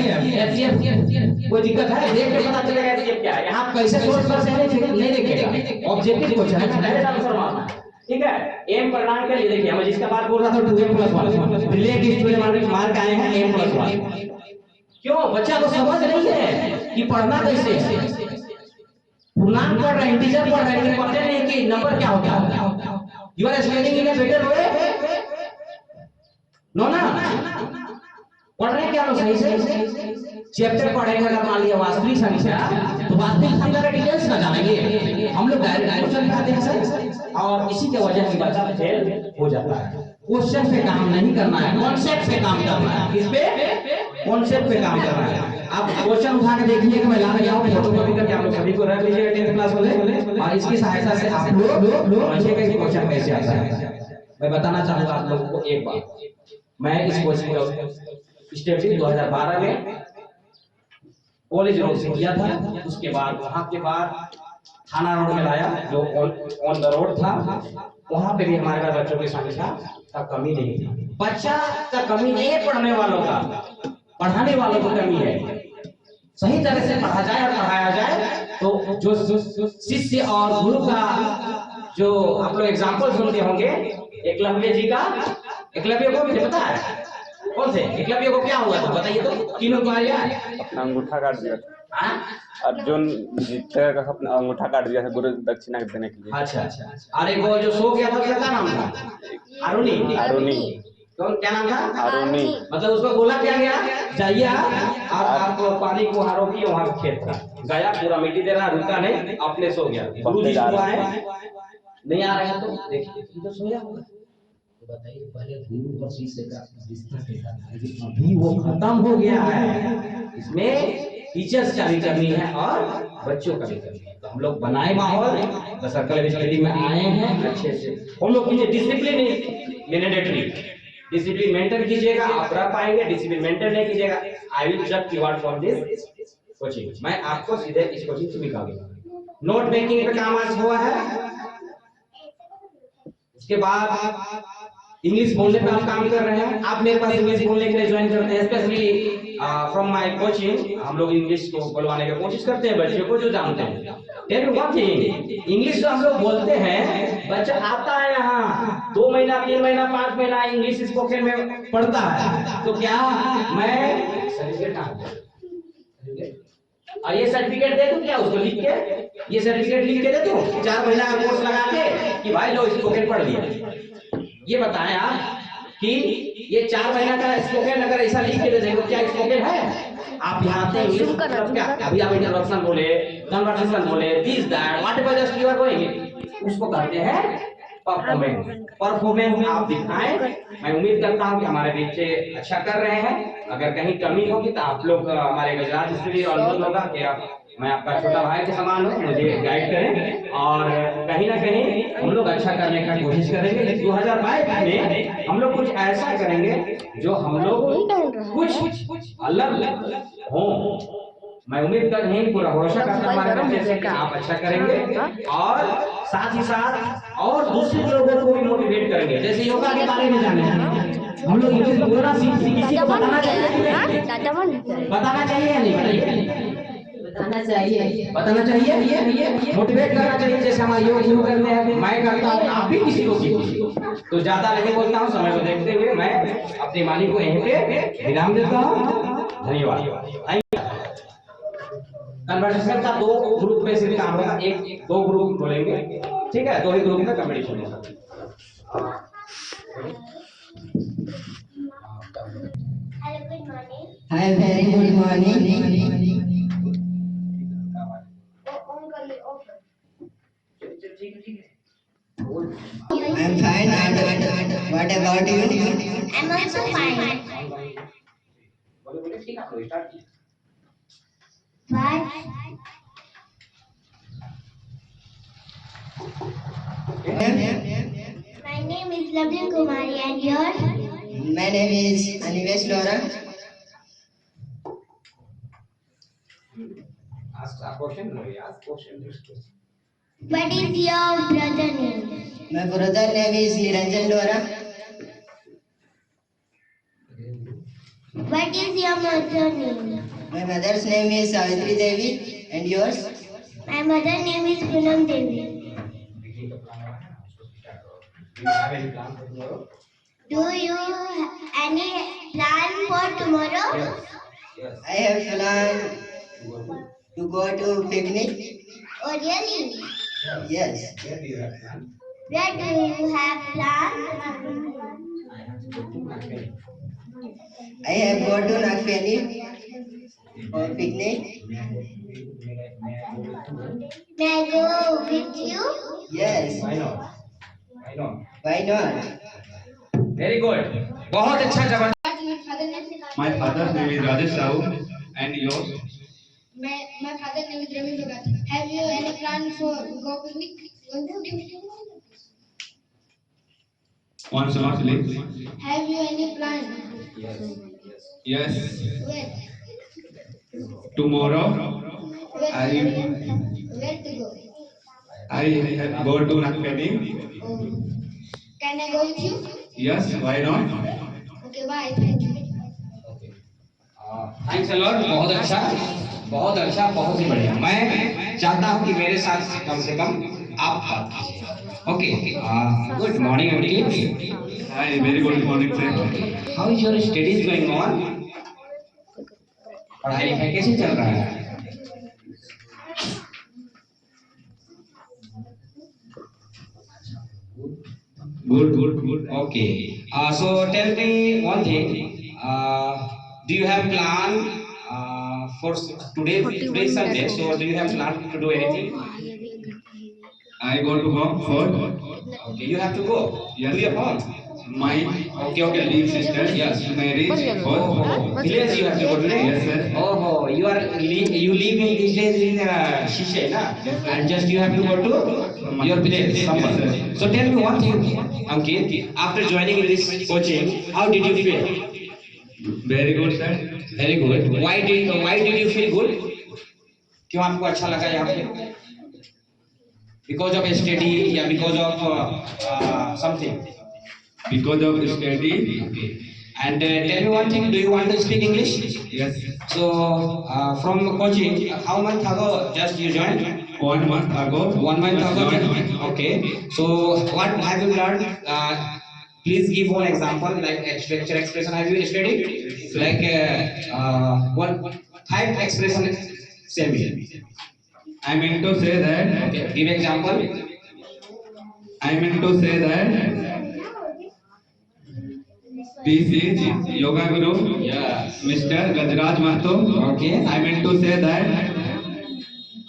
S1: कोई दिक्कत है? देख के पता चलेगा एचसीएफ क्या है. यहाँ कैसे सोच कर से नहीं देखेगा. ऑब्जेक्टिव क्वेश्चन है, डायरेक्ट आंसर मारना. ठीक है. m परिणाम के लिए देखिए, मैं जिसका बात बोल रहा था 2m + 1 रिलेटिव स्टूडेंट मार्क आए हैं m + 1. क्यों? बच्चा को समझ नहीं है कि पढ़ना कैसे है. पूर्णांक पढ़ रहे हैं, इंटीजर पढ़ रहे हैं, लेकिन पता नहीं कि नंबर क्या होता है. You are studying in a better way. No ना, पढ़ रहे हैं क्या लोग सही से? चैप्टर पढ़ेंगे. अगर मान लिया वास्तविक संख्या, तो वास्तविक संख्या का डिटेल्स ना जानेंगे हम लोग, डायरेक्ट क्वेश्चन खाते हैं सर. और इसी के वजह से बच्चा फेल हो जाता है. क्वेश्चन पे काम नहीं करना है, कॉन्सेप्ट पे काम करना है। इस पे कॉन्सेप्ट पे काम करना है। आप क्वेश्चन उठा के देखिए कि मैं ला रहा हूं, फोटोकॉपी करके आप लोग सभी को रख लीजिएगा 10th क्लास वाले, और इसकी सहायता से आप लोग समझिएगा कि क्वेश्चन कैसे आता है। मैं बताना चाहूंगा आप लोगों को एक बात, मैं इस क्वेश्चन को स्टेट 2012 में कॉलेज रोड से किया था, उसके बाद वहां के बाद थाना रोड में लाया जो ऑन द रोड था, वहां पे भी हमारे पास बच्चों की संख्या का कमी नहीं थी। बच्चा का कमी नहीं है, पढ़ने वालों का, पढ़ाने वालों को कमी है। सही तरह से पढ़ा जाए और पढ़ाया जाए तो जो शिष्य और गुरु का जो आप लोग एग्जाम्पल सुनते होंगे, एकलव्य जी का, एकलव्य को मुझे पता है कौन से एकलव्य को क्या हुआ था बताइए तो, तीनों बार
S8: अपना अंगूठा काट दिया था। अर्जुन जीतते का अपना अंगूठा काट दिया था गुरु दक्षिणा देने के लिए।
S1: अच्छा अच्छा, अरे वो जो सो गया था उसका क्या नाम था? अरुणी।
S8: अरुणी
S1: तो क्या नाम था?
S8: अरुणी।
S1: मतलब उसको बोला क्या गया, जाइए और आप पानी को हारो की, वहां खेत था, गया पूरा मिट्टी दे रहा, रुका नहीं, अपने सो गया। गुरुजी सुबह आए, नहीं आ रहे हैं तो देखिए तो सोया होगा। बताइए पहले गुरु और शिष्य का रिश्ता कैसा था, अभी वो खत्म हो गया है। इसमें टीचर्स का भी कमी है और बच्चों का भी कमी है। तो हम लोग बनाए माहौल, तो सर्कल स्टडी में आए हैं अच्छे से। हम लोग कीजिए डिसिप्लिन मैंडेटरी, डिसिप्लिन मेंटेन कीजिएगा, आप रह पाएंगे। डिसिप्लिन मेंटेन नहीं कीजिएगा, I will just reward for this coaching, मैं आपको सीधे इस कोचिंग से निकालूंगा। नोट मेकिंग पे काम आज हुआ है, उसके बाद इंग्लिश बोलने पे आप काम कर रहे हैं। आप मेरे पास इंग्लिश बोलने के लिए ज्वाइन करते हैं, स्पेशली फ्रॉम माय कोचिंग हम लोग इंग्लिश को बोलवाने की कोशिश करते हैं बच्चों को जो जानते हैं। टेल वन थिंग, इंग्लिश जो हम लोग बोलते हैं, बच्चा आता है यहाँ 2 महीना 3 महीना 5 महीना इंग्लिश स्पोकन में पढ़ता है, तो क्या मैं सर्टिफिकेट और ये सर्टिफिकेट दे दूं क्या उसको लिख के, ये सर्टिफिकेट लिख के दे दूं 4 महीना का कोर्स लगा के कि भाई लो स्पोकन पढ़ लिया? ये बताएं आप कि ये 4 महीना का स्पोकन अगर ऐसा लिख के दे देंगे तो क्या स्पोकन है? आप यहाँ आते हैं क्या, अभी आप इंट्रोडक्शन बोले, कन्वर्सेशन बोले, this that whatever just you are going, उसको कहते हैं परफॉर्मेंस। परफॉर्मेंस आप दिखाएं। मैं उम्मीद करता हूँ कि हमारे बच्चे अच्छा कर रहे हैं। अगर कहीं कमी होगी तो आप लोग हमारे गुजरात स्टूडियो और अनुरोध होगा कि आप, मैं आपका छोटा भाई के समान हूँ, मुझे गाइड करें और कहीं ना कहीं हम लोग अच्छा करने का कोशिश करेंगे। 2022 में हम लोग कुछ ऐसा करेंगे जो हम लोग कुछ अलग हो। मैं उम्मीद कर नहीं पूरा भरोसा करता हूं हमारे बच्चे से कि आप अच्छा करेंगे और साथ ही साथ और दूसरे लोगों को भी मोटिवेट करेंगे। जैसे योगा के बारे में जाने हम लोग इंग्लिश बोलना किसी को बताना चाहिए, बताना चाहिए या नहीं? बताना चाहिए, मोटिवेट करना चाहिए। जैसे हमारे योग शुरू करते हैं, मैं करता हूँ, आप भी किसी को सीखिए। तो ज्यादा नहीं बोलता हूँ, समय को देखते हुए मैं अपनी वाणी को यहीं पे विराम देता हूँ। धन्यवाद। कन्वर्सेशन का 2 ग्रुप में से काम होगा, 1-2 ग्रुप बोलेंगे, ठीक है? 2 ही ग्रुप में कम्युनिकेशन होगा।
S7: Hi, very good morning. I'm fine. And what about you?
S3: I'm also fine.
S1: ठीक है, स्टार्ट कीजिए।
S3: Bye. My name is Lavya Kumari and yours?
S7: My name is Anivesh Laura.
S1: Ask a question. No, ask question.
S3: What is your brother name?
S7: My brother name is Niranjan Laura.
S3: What is your mother name?
S7: My mother's name is Savitri Devi. And yours?
S3: My mother name is Poonam Devi.
S1: Do you have any plan for tomorrow?
S3: Do you any plan for tomorrow?
S1: Yes.
S7: I have planned to go to picnic.
S3: Oh really?
S7: Yes.
S1: Where do you have plan?
S3: Where do you have plan?
S7: I have go to Nagpeni for picnic.
S3: May I go with you?
S7: Yes.
S1: Why not? Why not?
S7: Why not?
S1: Very good, बहुत अच्छा जबरदस्त।
S8: My father's name is Rajesh Sahu and yours?
S3: My father's name is Ravi Bhagat. Have you any plan for go picnic?
S8: Once more please.
S3: Have you any plan?
S8: Yes.
S3: Where?
S8: Tomorrow
S3: Where
S8: I
S3: to go?
S8: have go to Nagpuri.
S3: Oh. Can I go with you?
S8: Yes, why not?
S3: Okay, bye. Thank you.
S1: Thanks a lot, बहुत अच्छा, बहुत अच्छा, बहुत ही बढ़िया। मैं चाहता हूँ कि मेरे साथ कम से कम आप बात कीजिए। Okay, good morning everyone.
S8: Hi, very good morning sir.
S1: How is your studies going on? पढ़ाई लिखाई कैसे चल रहा है?
S8: Good.
S1: Okay. So tell me one thing. Do you have plan for today's Sunday? So do you have plan to do anything?
S8: I go to home for
S1: Okay, you have to go to your home.
S8: my
S1: Okay.
S8: big sister.
S1: Yes.
S8: Marriage for
S1: Village you have to go today.
S8: Yes, sir.
S1: Oh, you live in these days in Shishe, na? And just you have to go to your village somewhere.
S8: Yes, sir.
S1: So tell me one thing, Ankit. After joining in this coaching, how did you feel?
S8: Very good sir.
S1: Very good. Why did you feel good? क्यों आपको अच्छा लगा यहाँ पे? Because of study या because of something?
S8: Because of study.
S1: And tell me one thing, do you want to speak English?
S8: Yes.
S1: So from coaching, how much ago just you joined?
S8: 1 month ago.
S1: 1 month ago. Okay. So what have you learned? Please give one example like structure expression. Have you studied? Like one 5 expression. Say me.
S8: I mean to say that.
S1: Okay. Give example.
S8: I mean to say that this is Yoga Guru,
S1: Yes.
S8: Mr. Gajraj Mahato.
S1: Okay.
S8: I mean to say that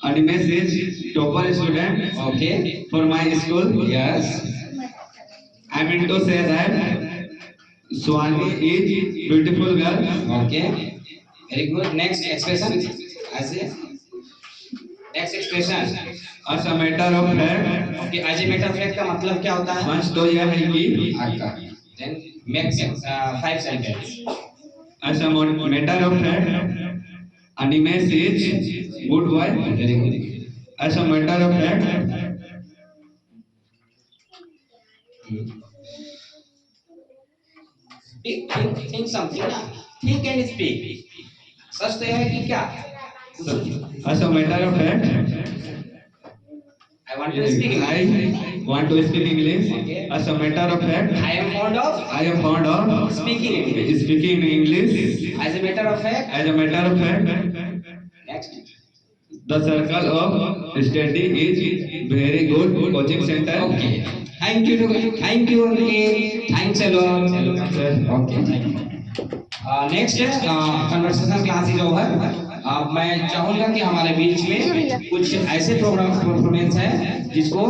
S8: Animesh is topper student
S1: Okay.
S8: for my school.
S1: Yes.
S8: I mean to say that Swani is beautiful girl.
S1: Okay. Very good. Next expression. As a next expression.
S8: As a matter of fact,
S1: Okay. As a matter of fact का मतलब क्या होता है?
S8: once तो यह है कि
S1: आपका। Then make 5 sentence.
S8: as a matter of fact, Animesh is good boy.
S1: Very good.
S8: As a matter of fact,
S1: Think something ना. Think and speak. सच तो यह है कि क्या?
S8: as a matter of fact,
S1: I want to speak English.
S8: I want to speak English.
S1: Okay.
S8: As a matter of fact,
S1: I am fond of
S8: I am fond of
S1: speaking English.
S8: speaking English.
S1: As a matter of fact.
S8: As a matter of fact,
S1: Next.
S8: the circle of study is very good coaching center.
S1: Okay. Thank you. Okay. Thanks a lot. Okay. Next conversation class is over. अब मैं चाहूंगा कि हमारे बीच में कुछ ऐसे प्रोग्राम परफॉर्मेंस है जिसको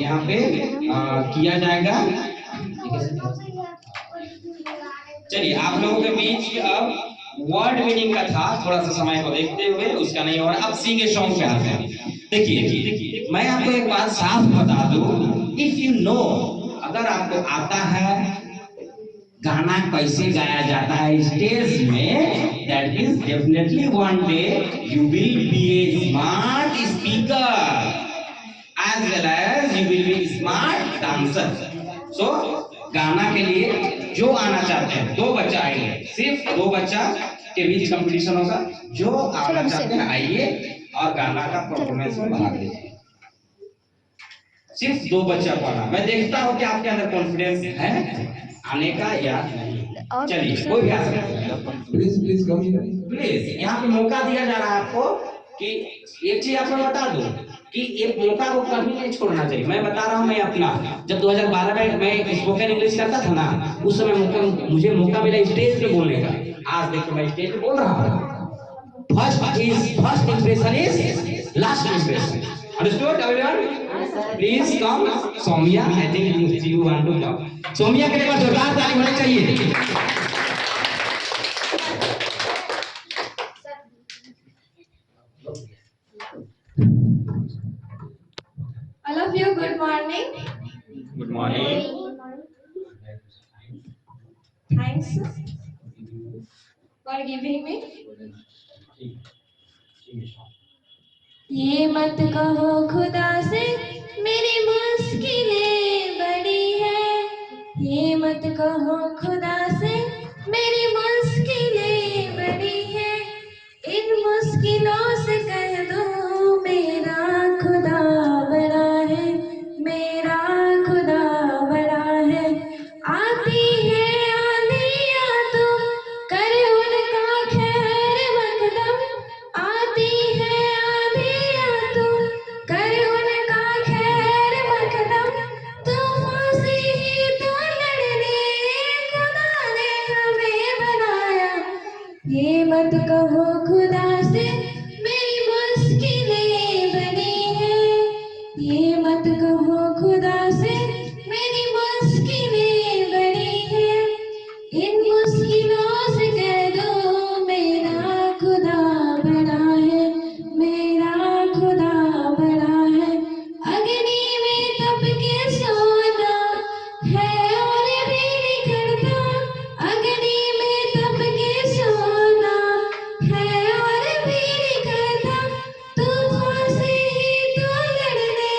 S1: यहाँ पे किया जाएगा। चलिए आप लोगों के बीच अब वर्ड मीनिंग का था, थोड़ा सा समय को देखते हुए उसका नहीं हो रहा। अब सिंग ए सॉन्ग पे आते हैं। देखिए मैं आपको एक बात साफ बता दूं, इफ यू नो, अगर आपको आता है गाना कैसे गाया जाता है स्टेज में, that means definitely one day you will be a smart speaker as well as you will be smart dancer. So गाना के लिए जो आना चाहते हैं 2 बच्चा आएंगे, सिर्फ 2 बच्चा के बीच कंपटीशन होगा। जो आना चाहते हैं आइए और गाना का परफॉर्मेंस में भाग लीजिए। सिर्फ 2 बच्चा पढ़ा। मैं देखता हूँ कि आपके अंदर कॉन्फिडेंस है आने का या नहीं। चलिए कोई भी आ सकता है।
S2: प्लीज कम
S1: प्लीज यहाँ पे मौका दिया जा रहा है आपको कि एक चीज आपको बता दूं कि एक मौका को कभी नहीं छोड़ना चाहिए। मैं बता रहा हूँ, मैं अपना जब 2012 में मैं स्पोकन इंग्लिश करता था ना, उस समय मुझे मौका मिला स्टेज पे बोलने का। आज देखो मैं स्टेज पे बोल रहा हूँ। First impression is last impression. Understood everyone? Please come Saumya. I think you want to come. Saumya के लिए जोरदार ताली होनी चाहिए।
S5: All of you, good morning.
S8: Good morning.
S5: Thanks for giving me. ये मत कहो खुदा से मेरी मुश्किलें बड़ी है, ये मत कहो खुदा से मेरी मुश्किलें बड़ी है, इन मुश्किलों से कह दो मेरा खुदा बड़ा है, मेरा खुदा बड़ा है। आती है आंधियाँ तो कर उनका खैर मकदम, आती है आंधियाँ तो कर उनका खैर मकदम, तूफान से ही तो लड़ने खुदा ने हमें बनाया। ये मत कहो खुदा से मेरी मुश्किलें बड़ी है, ये मत कहो खुदा से मेरी मुश्किलें बड़ी है, इन मुश्किलों से कह दो मेरा खुदा बड़ा है, मेरा खुदा बड़ा है। अग्नि में तप के सोना है और भी निखरता, अग्नि में तप के सोना है और भी निखरता, तूफान से ही तो लड़ने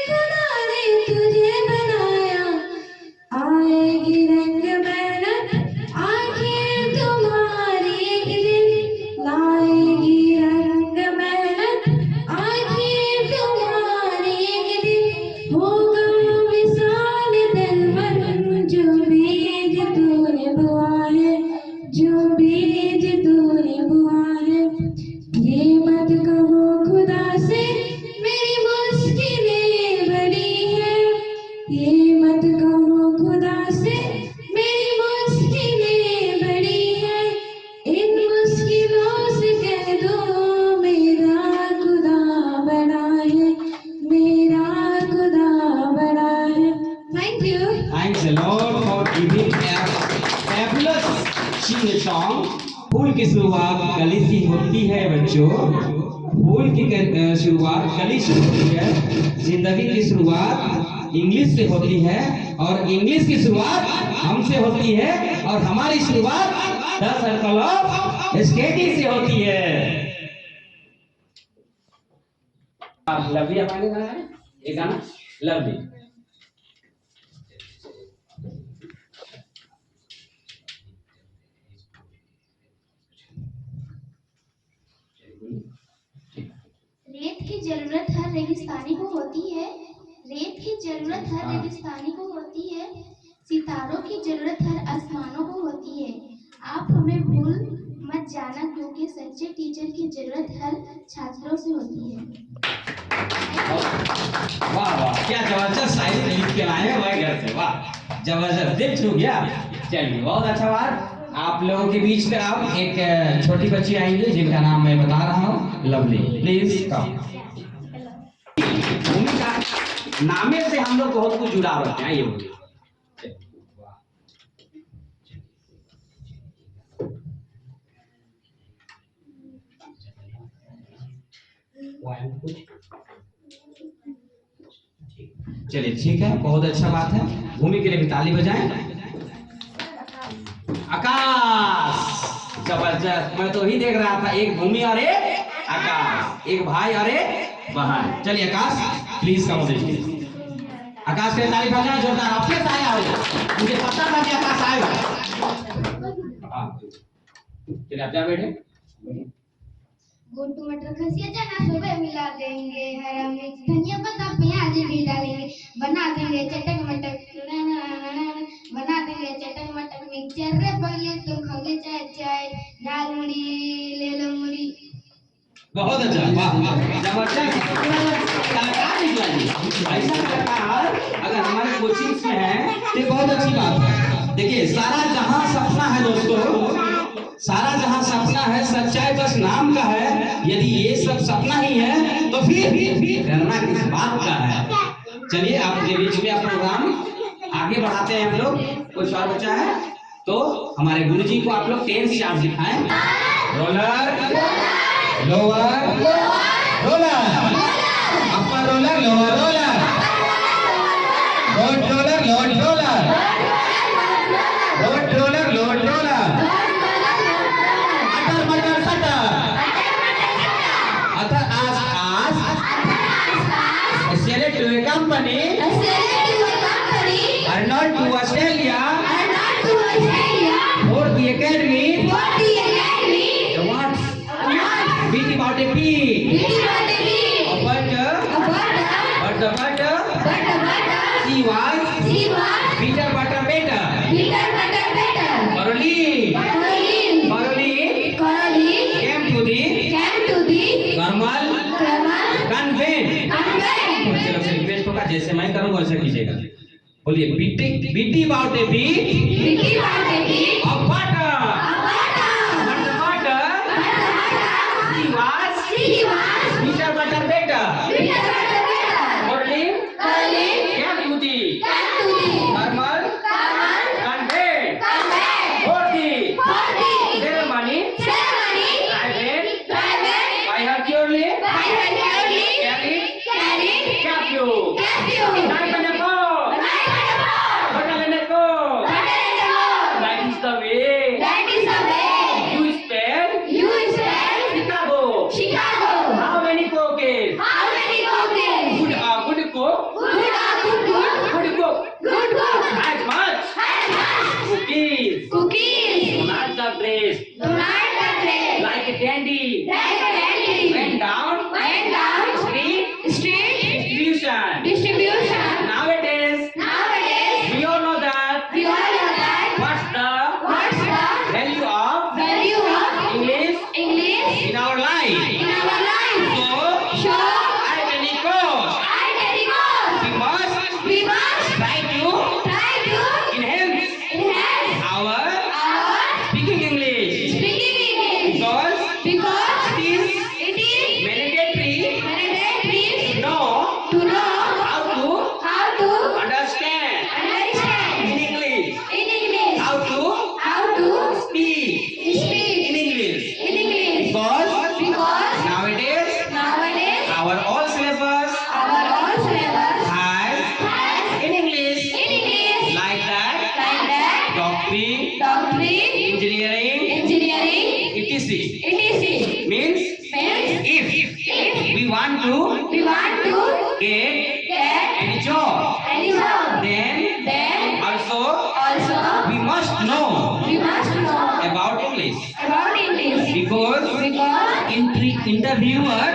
S5: खुदा ने तुझे बनाया। आएगी रंग मेहनत आंखें तुम्हारी एक दिन, लाएगी रंग मेहनत आंखें तुम्हारी एक दिन, होगा विशाल तलवर जो बीज तूने बोआ है, जो बीज तूने बोआ है। ये मत कहो खुदा से मेरी मुश्किलें बड़ी है, ये मत कहो खुदा से मेरी मुश्किलें बड़ी है, इन मुश्किलों से कह दो मेरा खुदा बड़ा है, मेरा खुदा बड़ा है। Thank you.
S1: Thanks a lot for giving a fabulous sing song। फूल की शुरुआत कली से होती है बच्चों, फूल की शुरुआत कली से होती है। जिंदगी की शुरुआत इंग्लिश से होती है और इंग्लिश की शुरुआत हमसे होती है और हमारी शुरुआत द सर्कल ऑफ स्केटिंग से होती है। लवली हमारे गाना है, ये गाना लवली।
S3: रेत की जरूरत हर रेगिस्तानी को होती है, रेत की जरूरत हर रेगिस्तानी को होती है, सितारों की जरूरत हर आसमानों को होती है। आप हमें भूल मत जाना क्योंकि सच्चे टीचर की जरूरत हर छात्रों से होती है।
S1: वाह वाह, क्या जबरदस्त शायरी लिख के लाए हैं भाई घर से, वाह जबरदस्त, दिल छू गया। चलिए बहुत अच्छा बात। आप लोगों के बीच में आप एक छोटी बच्ची आएंगी जिनका नाम मैं बता रहा हूँ, लवली। Please come. भूमिका नामे से हम लोग बहुत कुछ जुड़ा रहते हैं, ये बोलिए। चलिए ठीक है, बहुत अच्छा बात है। भूमि के लिए भी ताली बजाएं। आकाश, जबरदस्त। मैं तो ही देख रहा था, एक भूमि और एक आकाश, एक भाई और एक बहन। चलिए आकाश प्लीज कम देखिए। आकाश के ताली बजाएं जोरदार। आपके आया होगा, मुझे पता था कि आकाश आएगा। चलिए आप जा बैठे।
S3: गुंटू मटर खसिया चना सुबह मिला देंगे, हरा मिर्च धनिया पत्ता प्याज भी डालेंगे, बना देंगे चटक मटक, बना देंगे चटक मटक मिक्सचर रे। पहले तुम खाओगे चाय चाय, दाल मुड़ी ले लो मुड़ी।
S1: बहुत अच्छा, वाह जबरदस्त कलाकार निकला जी। ऐसा कलाकार अगर हमारे कोचिंग में है तो बहुत अच्छी बात है। देखिए सारा जहां सपना है दोस्तों, सारा जहां सपना है, सच्चाई बस नाम का है। यदि ये सब सपना ही है तो फिर करना किस बात का है। चलिए आपके बीच में आप प्रोग्राम आगे बढ़ाते हैं हम लोग। कुछ और बचा है तो हमारे गुरुजी को आप लोग 10 चार्ज दिखाएं। Roller, lower, roller, upper roller, lower roller, road roller, load roller, road roller, load roller, अटर मटर सटर, अटर आस आस, select to a company, Arnold to Australia, for the academy, the words, beat about a pea, a butter, she was, Peter butter better, Caroline, came to the Carmel convent. चलो से रिक्वेस्ट होगा, जैसे मैं करूँगा वैसे कीजिएगा। बोलिए BT about a bee, of butter, she was, Peter butter better, Caroline, came to the Carmel convent, for the ceremony, private, by Hercules, carried, captive, knife and a fork, bottle and a cork. That is the way you spell Chicago. How many pockets? Good cook. Good cook. As much. Cookies. Do not the dress. Like a dandy. Went down. Street. Distribution. Nowadays, we all know that. What's the value of English in our life? So, at any cost, we must try to enhance our speaking English, because it is mandatory to know how to understand in English, how to speak in English, because nowadays our all syllabus has in English, like that, doctrine, engineering, etc. Means if we want to get any job, then also we must know about English, because interviewer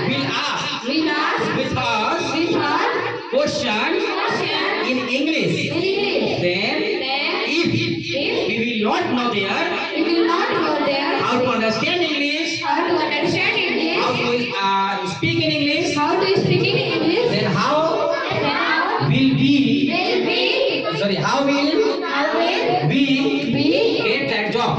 S1: will ask with us question in English. Then if we will not know there how to understand English, how to speak in English, then how will we get that job?